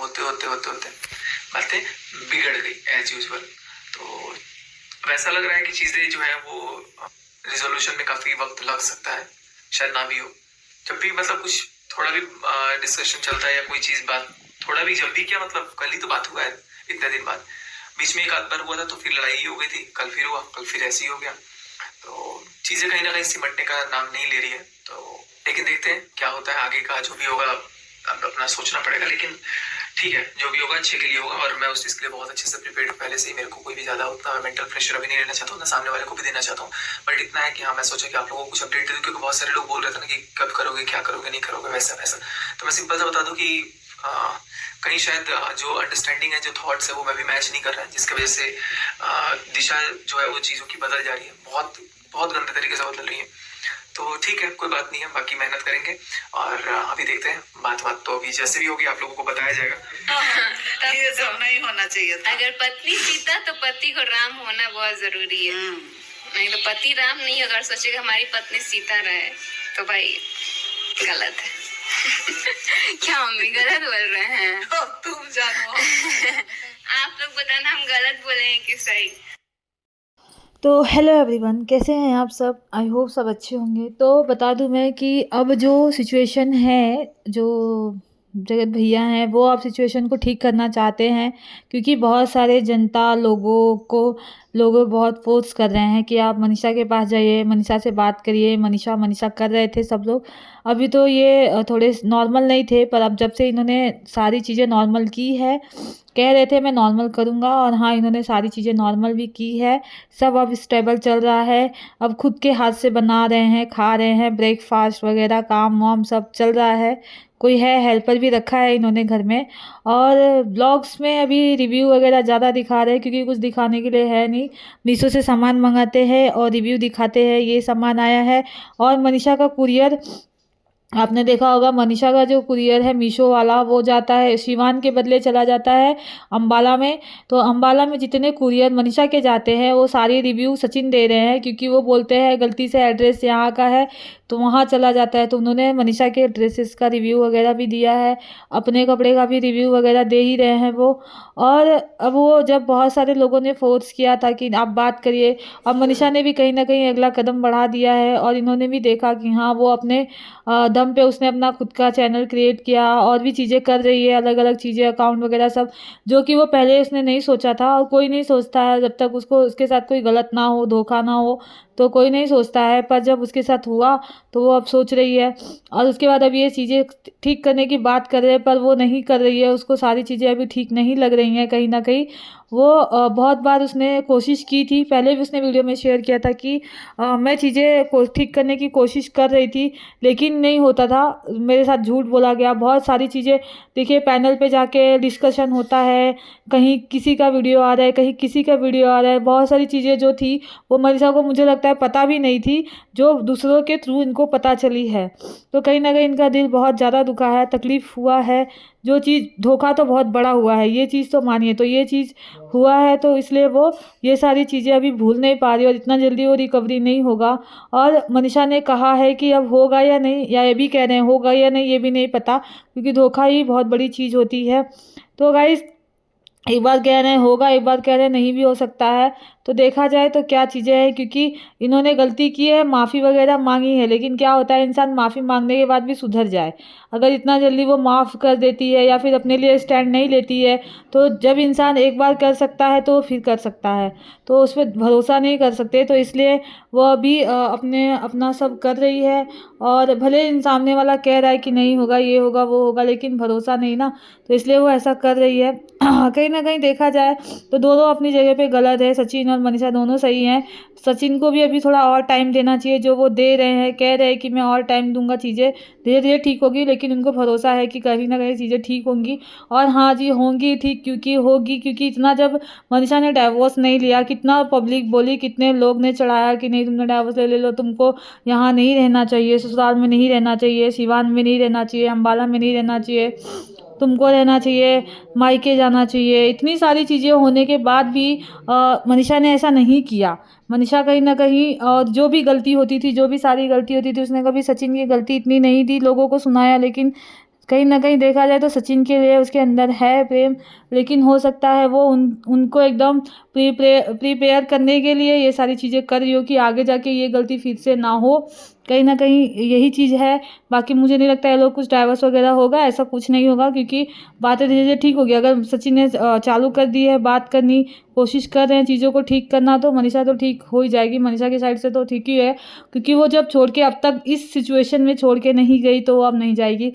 होते होते होते होते बातें बिगड़ गई एज यूजुअल। तो वैसा लग रहा है कि चीज़ें जो है वो रिजोल्यूशन में काफ़ी वक्त लग सकता है, शायद ना भी हो। जब भी मतलब कुछ थोड़ा भी डिस्कशन चलता है या कोई चीज़ बात थोड़ा भी, जब भी क्या मतलब कल ही तो बात हुआ है इतने दिन बाद, बीच में एक आध बार हुआ था तो फिर लड़ाई हो गई थी, कल फिर हुआ, कल फिर ऐसे ही हो गया। तो चीज़ें कहीं ना कहीं सिमटने का नाम नहीं ले रही है। तो लेकिन देखते हैं क्या होता है आगे का, जो भी होगा अब अपना सोचना पड़ेगा। लेकिन ठीक है, जो भी होगा अच्छे के लिए होगा, और मैं उस चीज़ के लिए बहुत अच्छे से प्रिपेयर्ड हूँ पहले से ही। मेरे को कोई भी ज़्यादा उतना मेंटल प्रेशर अभी नहीं लेना चाहता हूँ, ना सामने वाले को भी देना चाहता हूँ। बट इतना है कि हाँ, मैं सोचा कि आप लोगों को कुछ अपडेट दे दूँ, क्योंकि बहुत सारे लोग बोल रहे थे ना कि कब करोगे, क्या करोगे, नहीं करोगे, वैसा वैसा। तो मैं सिंपल सा बता दूँ कि कहीं शायद जो अंडरस्टैंडिंग है, जो थॉट्स है, वो मैं भी मैच नहीं कर रहा है, जिसकी वजह से दिशा जो है वो चीज़ों की बदल जा रही है, बहुत बहुत गंदे तरीके से बदल रही है। तो ठीक है, कोई बात नहीं है, बाकी मेहनत करेंगे। और अभी देखते हैं, बात तो अभी जैसे भी होगी आप लोगों को बताया जाएगा। ये तो नहीं होना चाहिए था। अगर पत्नी सीता तो पति को राम होना बहुत जरूरी है। नहीं तो पति राम नहीं, अगर सोचेगा हमारी पत्नी सीता रहे तो भाई गलत है। क्या मम्मी गलत बोल रहे हैं? तुम जानो। आप लोग बताना हम गलत बोले हैं कि सही। तो हेलो एवरीवन, कैसे हैं आप सब? आई होप सब अच्छे होंगे। तो बता दूं मैं कि अब जो सिचुएशन है, जो जगत भैया हैं वो अब सिचुएशन को ठीक करना चाहते हैं, क्योंकि बहुत सारे जनता लोग बहुत फोर्स कर रहे हैं कि आप मनीषा के पास जाइए, मनीषा से बात करिए। मनीषा कर रहे थे सब लोग। अभी तो ये थोड़े नॉर्मल नहीं थे, पर अब जब से इन्होंने सारी चीज़ें नॉर्मल की है, कह रहे थे मैं नॉर्मल करूँगा, और हाँ, इन्होंने सारी चीज़ें नॉर्मल भी की है। सब अब स्टेबल चल रहा है। अब खुद के हाथ से बना रहे हैं, खा रहे हैं, ब्रेकफास्ट वगैरह, काम वाम सब चल रहा है। कोई है, हेल्पर भी रखा है इन्होंने घर में। और ब्लॉग्स में अभी रिव्यू वगैरह ज़्यादा दिखा रहे हैं, क्योंकि कुछ दिखाने के लिए है नहीं। मीशो से सामान मंगाते हैं और रिव्यू दिखाते हैं, ये सामान आया है। और मनीषा का कुरियर आपने देखा होगा, मनीषा का जो कुरियर है मीशो वाला, वो जाता है शिवान के बदले चला जाता है अंबाला में। तो अंबाला में जितने कुरियर मनीषा के जाते हैं वो सारी रिव्यू सचिन दे रहे हैं, क्योंकि वो बोलते हैं गलती से एड्रेस यहाँ का है तो वहाँ चला जाता है। तो उन्होंने मनीषा के ड्रेसेस का रिव्यू वगैरह भी दिया है, अपने कपड़े का भी रिव्यू वगैरह दे ही रहे हैं वो। और अब वो जब बहुत सारे लोगों ने फोर्स किया था कि आप बात करिए, अब मनीषा ने भी कहीं ना कहीं अगला कदम बढ़ा दिया है। और इन्होंने भी देखा कि हाँ, वो अपने दम पे उसने अपना खुद का चैनल क्रिएट किया और भी चीज़ें कर रही है, अलग अलग चीज़ें, अकाउंट वगैरह सब, जो कि वो पहले उसने नहीं सोचा था। और कोई नहीं सोचता है जब तक उसको उसके साथ कोई गलत ना हो, धोखा ना हो, तो कोई नहीं सोचता है। पर जब उसके साथ हुआ तो वो अब सोच रही है। और उसके बाद अब ये चीज़ें ठीक करने की बात कर रहे हैं, पर वो नहीं कर रही है। उसको सारी चीज़ें अभी ठीक नहीं लग रही हैं कहीं ना कहीं। वो बहुत बार उसने कोशिश की थी, पहले भी उसने वीडियो में शेयर किया था कि मैं चीज़ें को ठीक करने की कोशिश कर रही थी, लेकिन नहीं होता था, मेरे साथ झूठ बोला गया। बहुत सारी चीज़ें देखिए, पैनल पे जाके डिस्कशन होता है, कहीं किसी का वीडियो आ रहा है, कहीं किसी का वीडियो आ रहा है। बहुत सारी चीज़ें जो थी वो मनीषा को, मुझे लगता है, पता भी नहीं थी, जो दूसरों के थ्रू इनको पता चली है। तो कहीं ना कहीं इनका दिल बहुत ज़्यादा दुखा है, तकलीफ़ हुआ है। जो चीज़ धोखा तो बहुत बड़ा हुआ है, ये चीज़ तो मानिए। तो ये चीज़ हुआ है, तो इसलिए वो ये सारी चीज़ें अभी भूल नहीं पा रही, और इतना जल्दी वो रिकवरी नहीं होगा। और मनीषा ने कहा है कि अब होगा या नहीं, या ये भी कह रहे हैं होगा या नहीं, ये भी नहीं पता, क्योंकि धोखा ही बहुत बड़ी चीज़ होती है। तो गाइस, एक बार कह रहे हैं होगा, एक बार कह रहे हैं नहीं भी हो सकता है। तो देखा जाए तो क्या चीज़ें हैं, क्योंकि इन्होंने गलती की है, माफ़ी वगैरह मांगी है, लेकिन क्या होता है, इंसान माफ़ी मांगने के बाद भी सुधर जाए। अगर इतना जल्दी वो माफ़ कर देती है या फिर अपने लिए स्टैंड नहीं लेती है, तो जब इंसान एक बार कर सकता है तो वो फिर कर सकता है, तो उस पर भरोसा नहीं कर सकते। तो इसलिए वो अभी अपना सब कर रही है। और भले सामने वाला कह रहा है कि नहीं होगा, ये होगा, वो होगा, लेकिन भरोसा नहीं ना, तो इसलिए वो ऐसा कर रही है। कहीं ना कहीं देखा जाए तो दोनों अपनी जगह पे गलत है, सचिन और मनीषा दोनों सही हैं। सचिन को भी अभी थोड़ा और टाइम देना चाहिए, जो वो दे रहे हैं, कह रहे हैं कि मैं और टाइम दूंगा, चीज़ें धीरे धीरे ठीक होगी, लेकिन उनको भरोसा है कि कहीं ना कहीं चीज़ें ठीक होंगी। और हाँ जी, होंगी ठीक, क्योंकि होगी, क्योंकि इतना जब मनीषा ने डाइवोर्स नहीं लिया, कितना पब्लिक बोली, कितने लोग ने चढ़ाया कि नहीं तुमने डाइवोर्स ले लो, तुमको यहाँ नहीं रहना चाहिए, ससुराल में नहीं रहना चाहिए, सिवान में नहीं रहना चाहिए, अम्बाला में नहीं रहना चाहिए, तुमको रहना चाहिए, मायके जाना चाहिए। इतनी सारी चीज़ें होने के बाद भी मनीषा ने ऐसा नहीं किया। मनीषा कहीं ना कहीं, और जो भी गलती होती थी, जो भी सारी गलती होती थी, उसने कभी सचिन की गलती इतनी नहीं थी, लोगों को सुनाया, लेकिन कहीं ना कहीं देखा जाए तो सचिन के लिए उसके अंदर है प्रेम, लेकिन हो सकता है वो उनको एकदम प्रिपेयर करने के लिए ये सारी चीज़ें कर रही हो कि आगे जाके ये गलती फिर से ना हो। कहीं ना कहीं यही चीज़ है। बाकी मुझे नहीं लगता है लोग कुछ डाइवर्स वगैरह होगा, ऐसा कुछ नहीं होगा, क्योंकि बातें धीरे धीरे ठीक होगी। अगर सचिन ने चालू कर दी है बात करनी, कोशिश कर रहे हैं चीज़ों को ठीक करना, तो मनीषा तो ठीक हो ही जाएगी। मनीषा की साइड से तो ठीक ही है, क्योंकि वो जब छोड़ के अब तक इस सिचुएशन में छोड़ के नहीं गई तो वो अब नहीं जाएगी।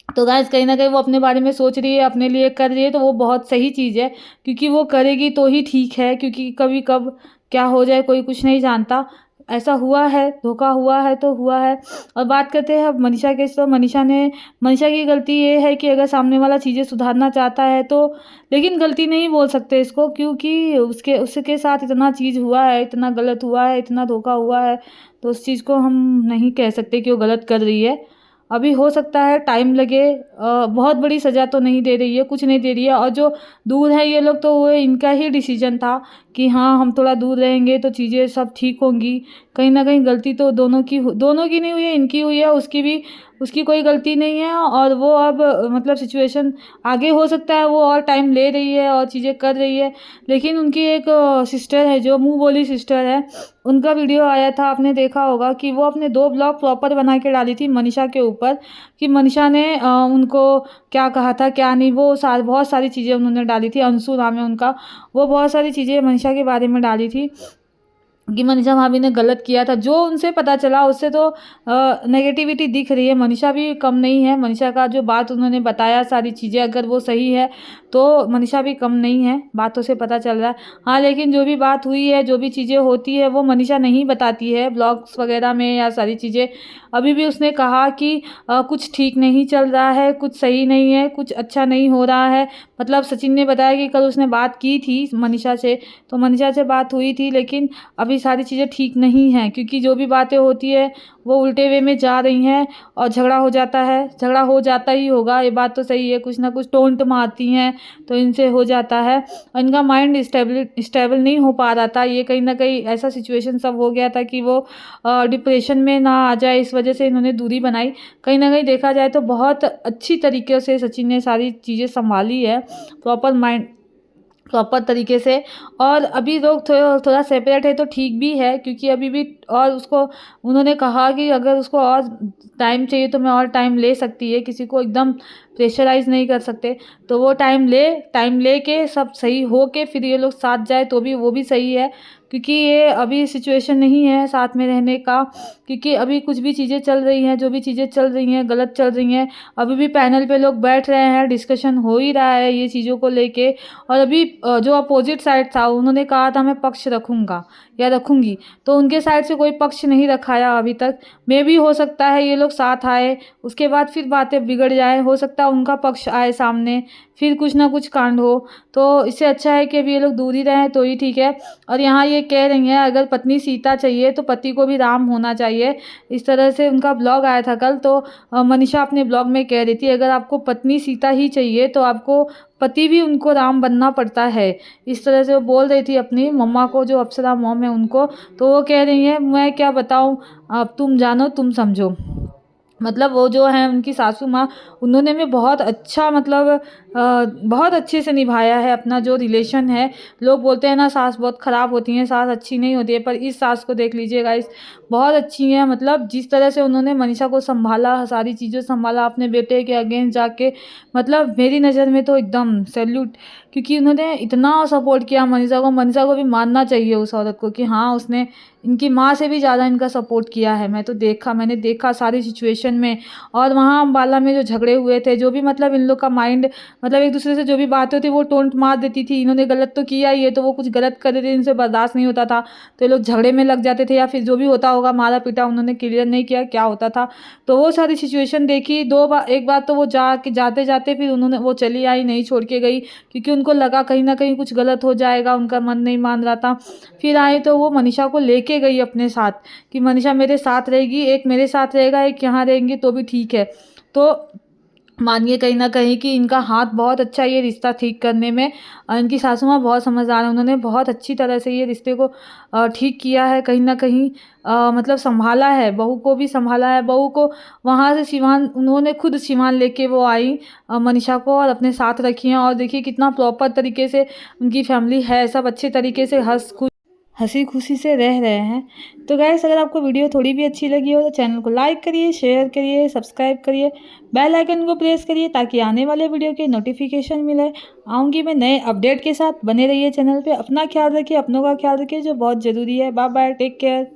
तो गाइस कहीं ना कहीं वो अपने बारे में सोच रही है, अपने लिए कर रही है, तो वो बहुत सही चीज़ है, क्योंकि वो करेगी तो ही ठीक है। क्योंकि कभी कब क्या हो जाए कोई कुछ नहीं जानता। ऐसा हुआ है, धोखा हुआ है तो हुआ है। और बात करते हैं अब मनीषा के, तो मनीषा की गलती ये है कि अगर सामने वाला चीज़ें सुधारना चाहता है तो, लेकिन गलती नहीं बोल सकते इसको, क्योंकि उसके साथ इतना चीज़ हुआ है, इतना गलत हुआ है, इतना धोखा हुआ है, तो उस चीज़ को हम नहीं कह सकते कि वो गलत कर रही है। अभी हो सकता है टाइम लगे, बहुत बड़ी सज़ा तो नहीं दे रही है, कुछ नहीं दे रही है। और जो दूर है ये लोग, तो वो इनका ही डिसीजन था कि हाँ हम थोड़ा दूर रहेंगे तो चीज़ें सब ठीक होंगी। कहीं ना कहीं गलती तो दोनों की नहीं हुई है, इनकी हुई है, उसकी कोई गलती नहीं है। और वो अब मतलब सिचुएशन आगे हो सकता है वो और टाइम ले रही है और चीज़ें कर रही है। लेकिन उनकी एक सिस्टर है जो मुँह बोली सिस्टर है, उनका वीडियो आया था, आपने देखा होगा कि वो अपने 2 ब्लॉग प्रॉपर बना के डाली थी मनीषा के ऊपर, कि मनीषा ने उनको क्या कहा था क्या नहीं, वो बहुत सारी चीज़ें उन्होंने डाली थी। अंशु नाम है उनका, वो बहुत सारी चीज़ें मनीषा के बारे में डाली थी कि मनीषा भाभी ने गलत किया था। जो उनसे पता चला उससे तो नेगेटिविटी दिख रही है। मनीषा भी कम नहीं है, मनीषा का जो बात उन्होंने बताया सारी चीज़ें अगर वो सही है तो मनीषा भी कम नहीं है, बातों से पता चल रहा है। हाँ लेकिन जो भी बात हुई है, जो भी चीज़ें होती है, वो मनीषा नहीं बताती है ब्लॉग्स वगैरह में या सारी चीज़ें। अभी भी उसने कहा कि कुछ ठीक नहीं चल रहा है, कुछ सही नहीं है, कुछ अच्छा नहीं हो रहा है। मतलब सचिन ने बताया कि कल उसने बात की थी मनीषा से, तो मनीषा से बात हुई थी, लेकिन अभी सारी चीज़ें ठीक नहीं हैं, क्योंकि जो भी बातें होती है वो उल्टे वे में जा रही हैं और झगड़ा हो जाता है। झगड़ा हो जाता ही होगा, ये बात तो सही है, कुछ ना कुछ टोंट मारती हैं तो इनसे हो जाता है। और इनका माइंड स्टेबल नहीं हो पा रहा था। ये कहीं ना कहीं ऐसा सिचुएशन सब हो गया था कि वो डिप्रेशन में ना आ जाए, इस वजह से इन्होंने दूरी बनाई। कहीं ना कहीं देखा जाए तो बहुत अच्छी तरीके से सचिन ने सारी चीज़ें संभाली है, प्रॉपर तरीके से। और अभी लोग थोड़ा सेपरेट है तो ठीक भी है, क्योंकि अभी भी और उसको उन्होंने कहा कि अगर उसको और टाइम चाहिए तो मैं और टाइम ले सकती है, किसी को एकदम प्रेशराइज नहीं कर सकते। तो वो टाइम ले के सब सही हो के फिर ये लोग साथ जाए तो भी वो भी सही है, क्योंकि ये अभी सिचुएशन नहीं है साथ में रहने का। क्योंकि अभी कुछ भी चीज़ें चल रही हैं, जो भी चीज़ें चल रही हैं गलत चल रही हैं। अभी भी पैनल पे लोग बैठ रहे हैं, डिस्कशन हो ही रहा है ये चीज़ों को लेके। और अभी जो अपोजिट साइड था उन्होंने कहा था मैं पक्ष रखूँगा या रखूँगी, तो उनके साइड से कोई पक्ष नहीं रखाया अभी तक। मे भी हो सकता है ये लोग साथ आए, उसके बाद फिर बातें बिगड़ जाए, हो सकता है उनका पक्ष आए सामने, फिर कुछ ना कुछ कांड हो। तो इससे अच्छा है कि अभी ये लोग दूर ही रहें तो ही ठीक है। और यहाँ ये कह रही हैं अगर पत्नी सीता चाहिए तो पति को भी राम होना चाहिए, इस तरह से उनका ब्लॉग आया था कल। तो मनीषा अपने ब्लॉग में कह रही थी अगर आपको पत्नी सीता ही चाहिए तो आपको पति भी उनको राम बनना पड़ता है, इस तरह से वो बोल रही थी अपनी मम्मा को, जो अप्सरा मॉम है उनको। तो वो कह रही हैं मैं क्या बताऊँ, अब तुम जानो तुम समझो। मतलब वो जो है उनकी सासू माँ, उन्होंने भी बहुत अच्छा मतलब बहुत अच्छे से निभाया है अपना जो रिलेशन है। लोग बोलते हैं ना सास बहुत ख़राब होती हैं, सास अच्छी नहीं होती है, पर इस सास को देख लीजिए गाइस, बहुत अच्छी हैं। मतलब जिस तरह से उन्होंने मनीषा को संभाला, सारी चीज़ें संभाला अपने बेटे के अगेंस्ट जाके, मतलब मेरी नज़र में तो एकदम सैल्यूट, क्योंकि उन्होंने इतना सपोर्ट किया मनीषा को भी मानना चाहिए उस औरत को कि हाँ उसने इनकी माँ से भी ज़्यादा इनका सपोर्ट किया है। मैंने देखा सारी सिचुएशन में। और वहाँ अम्बाला में जो झगड़े हुए थे, जो भी मतलब इन लोग का माइंड मतलब एक दूसरे से जो भी बात होती वो टोंट मार देती थी। इन्होंने गलत तो किया ही है, तो वो कुछ गलत कर देते, इनसे बर्दाश्त नहीं होता था तो ये लोग झगड़े में लग जाते थे, या फिर जो भी होता होगा मारा पीटा, उन्होंने क्लियर नहीं किया क्या होता था। तो वो सारी सिचुएशन देखी एक बार तो वो जाते जाते फिर वो चली आई, नहीं छोड़ के गई, क्योंकि उनको लगा कहीं ना कहीं कुछ गलत हो जाएगा, उनका मन नहीं मान रहा था। फिर आए तो वो मनीषा को लेके गई अपने साथ कि मनीषा मेरे साथ रहेगी, एक मेरे साथ रहेगा, एक यहाँ रहेंगी तो भी ठीक है। तो मानिए कहीं ना कहीं कि इनका हाथ बहुत अच्छा है ये रिश्ता ठीक करने में। इनकी सासू माँ बहुत समझदार है, उन्होंने बहुत अच्छी तरह से ये रिश्ते को ठीक किया है, कहीं ना कहीं मतलब संभाला है, बहू को भी संभाला है। बहू को वहाँ से सिवान उन्होंने खुद सिवान लेके वो आई मनीषा को और अपने साथ रखी हैं। और देखिए कितना प्रॉपर तरीके से उनकी फैमिली है, सब अच्छे तरीके से हंसी खुशी से रह रहे हैं। तो गाइस अगर आपको वीडियो थोड़ी भी अच्छी लगी हो तो चैनल को लाइक करिए, शेयर करिए, सब्सक्राइब करिए, बेल आइकन को प्रेस करिए ताकि आने वाले वीडियो की नोटिफिकेशन मिले। आऊँगी मैं नए अपडेट के साथ, बने रहिए चैनल पे। अपना ख्याल रखिए, अपनों का ख्याल रखिए जो बहुत ज़रूरी है। Bye bye, take care.